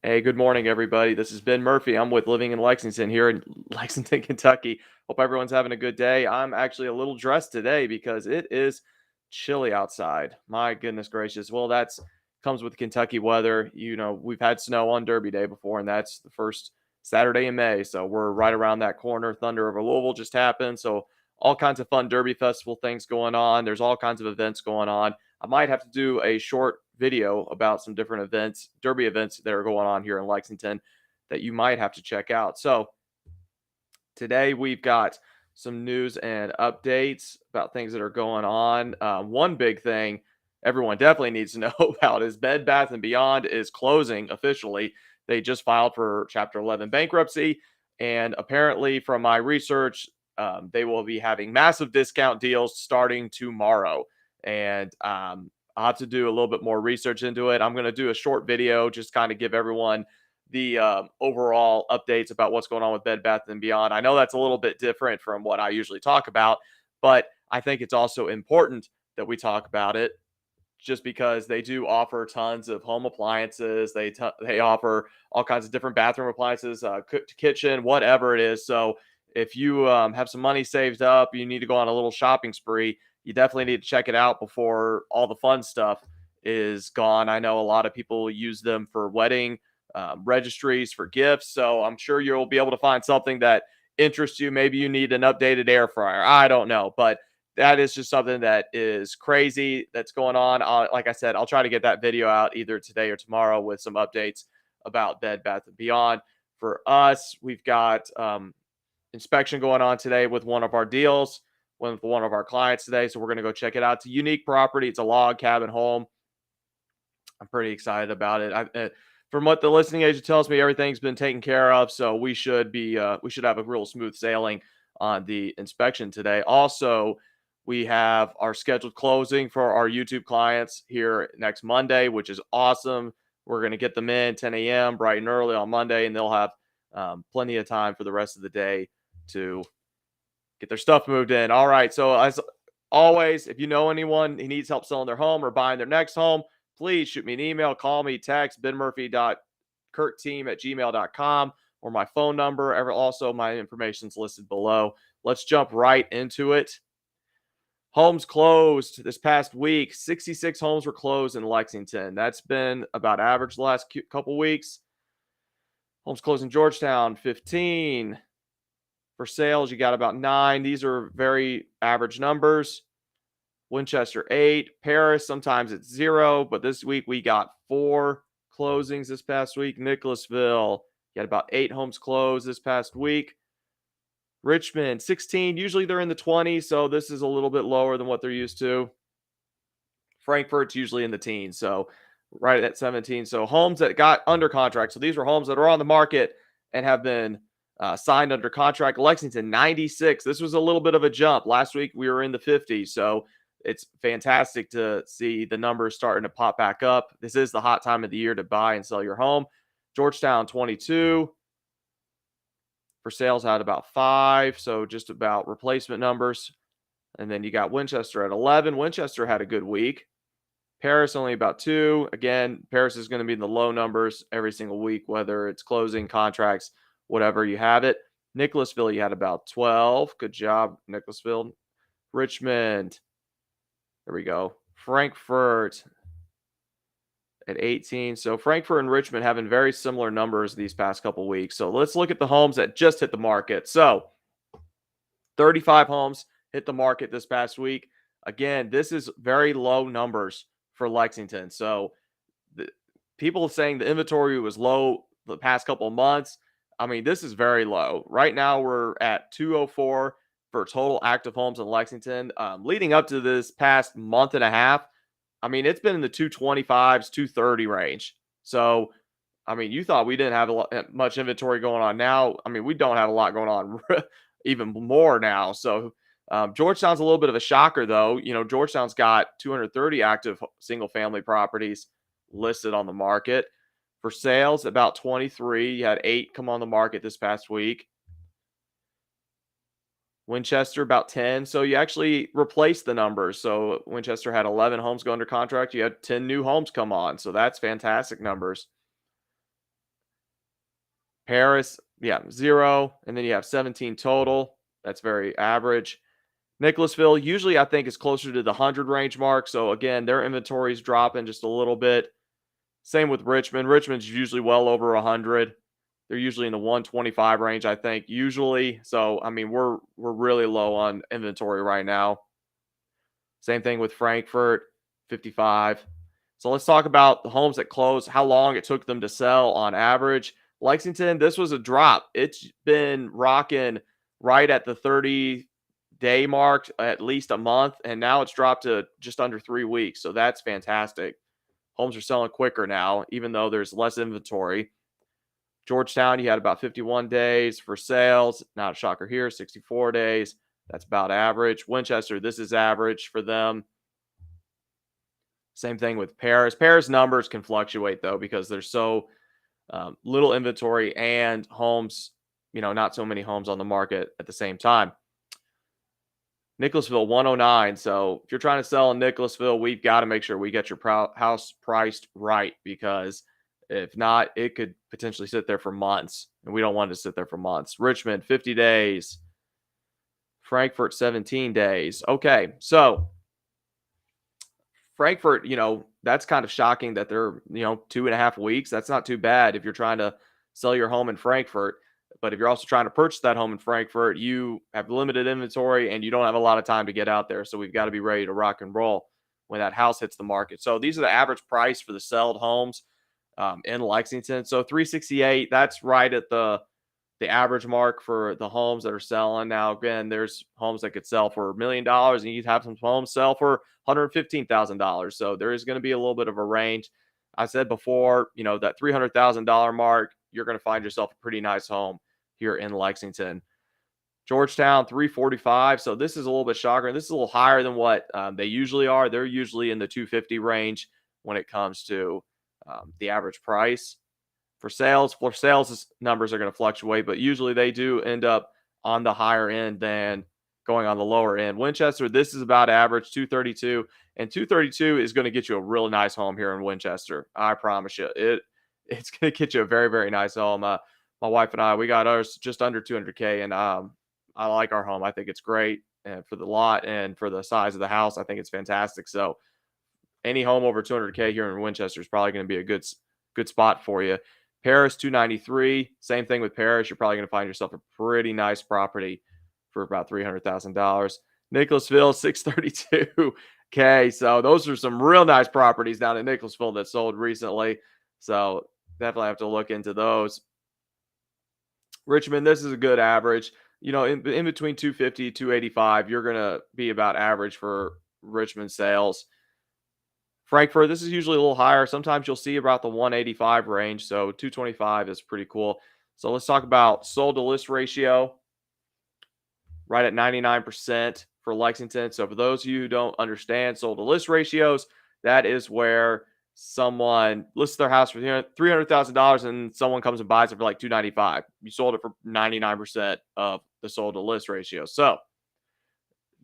Hey, good morning, everybody. This is Ben Murphy. I'm with Living in Lexington here in Lexington, Kentucky. Hope everyone's having a good day. I'm actually a little dressed today because it is chilly outside. My goodness gracious. Well, that's comes with Kentucky weather. We've had snow on Derby Day before, and that's the first Saturday in May. So we're right around that corner. Thunder over Louisville just happened. So all kinds of fun Derby Festival things going on. There's all kinds of events going on. I might have to do a short video about some different events, Derby events that are going on here in Lexington that you might have to check out. So today we've got some news and updates about things that are going on. One big thing everyone definitely needs to know about is Bed Bath and Beyond is closing officially. They just filed for Chapter 11 bankruptcy, and apparently, from my research, they will be having massive discount deals starting tomorrow. And I'll have to do a little bit more research into it. I'm going to do a short video, just kind of give everyone the overall updates about what's going on with Bed Bath and Beyond. I know that's a little bit different from what I usually talk about, but I think it's also important that we talk about it just because they do offer tons of home appliances. They offer all kinds of different bathroom appliances, kitchen, whatever it is. So if you have some money saved up, you need to go on a little shopping spree. You definitely need to check it out before all the fun stuff is gone. I know a lot of people use them for wedding registries for gifts, so I'm sure you'll be able to find something that interests you. Maybe you need an updated air fryer. I don't know, but that is just something that is crazy that's going on. Like I said, I'll try to get that video out either today or tomorrow with some updates about Bed Bath and Beyond. For us, we've got inspection going on today with one of our deals, with one of our clients today. So we're going to go check it out. It's a unique property. It's a log cabin home. I'm pretty excited about it. From what the listing agent tells me, everything's been taken care of, so we should have a real smooth sailing on the inspection today. Also, we have our scheduled closing for our YouTube clients here next Monday, which is awesome. We're going to get them in 10 a.m. bright and early on Monday, and they'll have plenty of time for the rest of the day to get their stuff moved in. All right. So as always, if you know anyone who needs help selling their home or buying their next home, please shoot me an email, call me, text benmurphy.kirkteam@gmail.com or my phone number. Also, my information is listed below. Let's jump right into it. Homes closed this past week. 66 homes were closed in Lexington. That's been about average the last couple weeks. Homes closed in Georgetown, 15. For sales, you got about 9. These are very average numbers. Winchester, 8. Paris, sometimes it's 0, but this week we got 4 closings this past week. Nicholasville, you got about 8 homes closed this past week. Richmond, 16. Usually they're in the 20s, so this is a little bit lower than what they're used to. Frankfurt's usually in the teens, so right at 17. So homes that got under contract. So these were homes that are on the market and have been signed under contract. Lexington, 96. This was a little bit of a jump. Last week we were in the 50s, so it's fantastic to see the numbers starting to pop back up. This is the hot time of the year to buy and sell your home. Georgetown, 22. For sales had about 5, so just about replacement numbers. And then you got Winchester at 11. Winchester had a good week. Paris only about 2. Again, Paris is going to be in the low numbers every single week, whether it's closing contracts, whatever you have it. Nicholasville, you had about 12. Good job, Nicholasville. Richmond, there we go. Frankfurt at 18. So Frankfurt and Richmond having very similar numbers these past couple weeks. So let's look at the homes that just hit the market. So 35 homes hit the market this past week. Again, this is very low numbers for Lexington. So the people saying the inventory was low the past couple of months. I mean, this is very low. Right now, we're at 204 for total active homes in Lexington. Leading up to this past month and a half, I mean, it's been in the 225s, 230 range. So, I mean, you thought we didn't have much inventory going on now. I mean, we don't have a lot going on even more now. So Georgetown's a little bit of a shocker, though. Georgetown's got 230 active single family properties listed on the market. For sales, about 23. You had 8 come on the market this past week. Winchester, about 10. So you actually replaced the numbers. So Winchester had 11 homes go under contract. You had 10 new homes come on. So that's fantastic numbers. Paris, yeah, 0. And then you have 17 total. That's very average. Nicholasville, usually I think is closer to the 100 range mark. So again, their inventory is dropping just a little bit. Same with Richmond. Richmond's usually well over 100. They're usually in the 125 range, I think, usually. So, I mean, we're really low on inventory right now. Same thing with Frankfort, 55. So let's talk about the homes that closed, how long it took them to sell on average. Lexington, this was a drop. It's been rocking right at the 30-day mark, at least a month, and now it's dropped to just under 3 weeks. So that's fantastic. Homes are selling quicker now, even though there's less inventory. Georgetown, you had about 51 days for sales. Not a shocker here, 64 days. That's about average. Winchester, this is average for them. Same thing with Paris. Paris numbers can fluctuate, though, because there's so little inventory and homes, not so many homes on the market at the same time. Nicholasville, 109. So if you're trying to sell in Nicholasville, we've got to make sure we get your house priced right, because if not, it could potentially sit there for months, and we don't want it to sit there for months. Richmond, 50 days. Frankfort, 17 days. Okay, so Frankfort, that's kind of shocking that they're, 2.5 weeks. That's not too bad if you're trying to sell your home in Frankfort. But if you're also trying to purchase that home in Frankfort, you have limited inventory and you don't have a lot of time to get out there. So we've got to be ready to rock and roll when that house hits the market. So these are the average price for the sold homes in Lexington. So 368, that's right at the average mark for the homes that are selling. Now, again, there's homes that could sell for $1 million, and you'd have some homes sell for $115,000. So there is going to be a little bit of a range. I said before, that $300,000 mark, you're going to find yourself a pretty nice home here in Lexington. Georgetown, 345. So this is a little bit shocking. This is a little higher than what they usually are. They're usually in the 250 range when it comes to the average price. For sales, numbers are going to fluctuate, but usually they do end up on the higher end than going on the lower end. Winchester, this is about average, 232, and 232 is going to get you a real nice home here in Winchester. I promise you, it's going to get you a very, very nice home. My wife and I, we got ours just under 200K, and I like our home. I think it's great, and for the lot and for the size of the house, I think it's fantastic. So any home over 200K here in Winchester is probably going to be a good spot for you. Paris, 293. Same thing with Paris. You're probably going to find yourself a pretty nice property for about $300,000. Nicholasville, 632K. So those are some real nice properties down in Nicholasville that sold recently. So definitely have to look into those. Richmond, this is a good average. In between 250, 285, you're going to be about average for Richmond sales. Frankfort, this is usually a little higher. Sometimes you'll see about the 185 range. So 225 is pretty cool. So let's talk about sold to list ratio, right at 99% for Lexington. So for those of you who don't understand sold to list ratios, that is where someone lists their house for $300,000 and someone comes and buys it for like $295. You sold it for 99% of the sold to list ratio. So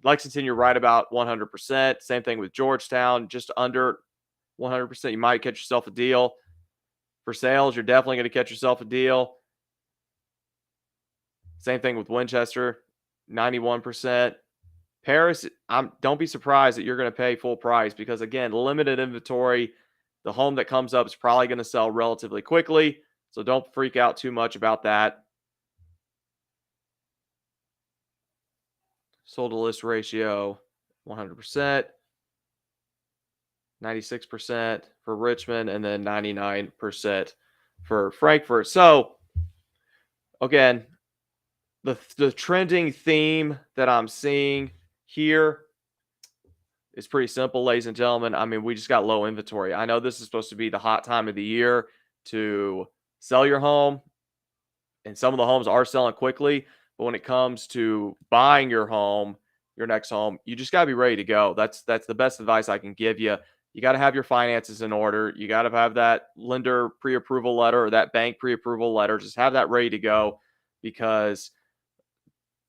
Lexington, you're right about 100%. Same thing with Georgetown, just under 100%. You might catch yourself a deal. For sales, you're definitely going to catch yourself a deal. Same thing with Winchester, 91%. Paris, don't be surprised that you're going to pay full price because, again, limited inventory. The home that comes up is probably going to sell relatively quickly, so don't freak out too much about that. Sold to list ratio, 100%, 96% for Richmond, and then 99% for Frankfort. So, again, the trending theme that I'm seeing here is pretty simple, ladies and gentlemen. I mean, we just got low inventory. I know this is supposed to be the hot time of the year to sell your home, and some of the homes are selling quickly. But when it comes to buying your home, your next home, you just got to be ready to go. That's the best advice I can give you. You got to have your finances in order. You got to have that lender pre-approval letter or that bank pre-approval letter. Just have that ready to go, because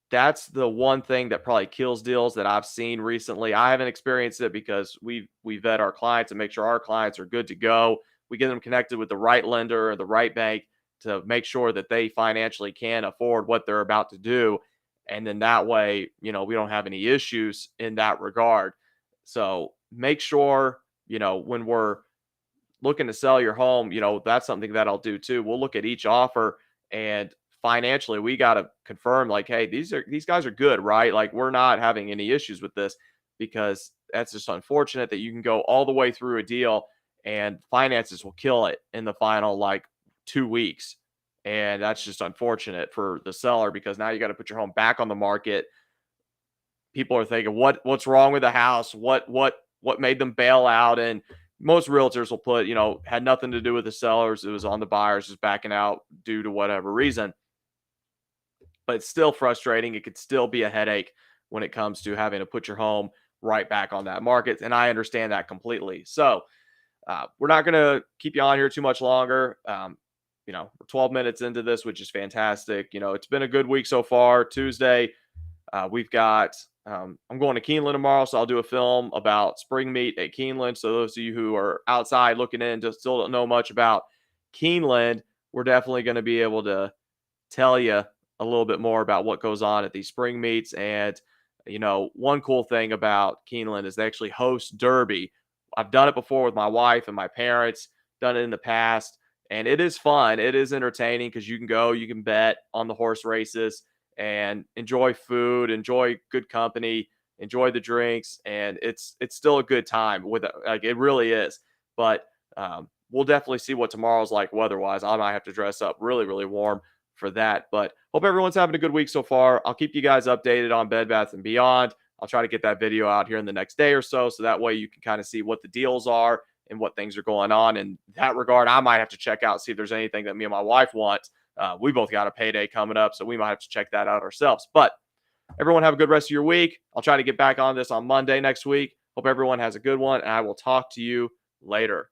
that's the one thing that probably kills deals that I've seen recently. I haven't experienced it because we vet our clients and make sure our clients are good to go. We get them connected with the right lender or the right bank to make sure that they financially can afford what they're about to do. And then that way, we don't have any issues in that regard. So make sure, when we're looking to sell your home, that's something that I'll do too. We'll look at each offer, and financially we got to confirm, like, hey, these guys are good, right? Like, we're not having any issues with this, because that's just unfortunate that you can go all the way through a deal and finances will kill it in the final like 2 weeks. And that's just unfortunate for the seller, because now you got to put your home back on the market. People are thinking, what's wrong with the house? What made them bail out? And most realtors will put, had nothing to do with the sellers. It was on the buyers just backing out due to whatever reason. But it's still frustrating. It could still be a headache when it comes to having to put your home right back on that market. And I understand that completely. So we're not going to keep you on here too much longer. We're 12 minutes into this, which is fantastic. It's been a good week so far. Tuesday, we've got, I'm going to Keeneland tomorrow, so I'll do a film about spring meet at Keeneland. So those of you who are outside looking in, just still don't know much about Keeneland, we're definitely going to be able to tell you a little bit more about what goes on at these spring meets. And, one cool thing about Keeneland is they actually host Derby. I've done it before with my wife and my parents, done it in the past, and it is fun. It is entertaining because you can go, you can bet on the horse races and enjoy food, enjoy good company, enjoy the drinks, and it's still a good time with it. Like, it really is. But we'll definitely see what tomorrow's like weather-wise. I might have to dress up really, really warm for that. But hope everyone's having a good week so far. I'll keep you guys updated on Bed Bath & Beyond. I'll try to get that video out here in the next day or so that way you can kind of see what the deals are and what things are going on. In that regard, I might have to check out, see if there's anything that me and my wife want. We both got a payday coming up, so we might have to check that out ourselves. But everyone have a good rest of your week. I'll try to get back on this on Monday next week. Hope everyone has a good one, and I will talk to you later.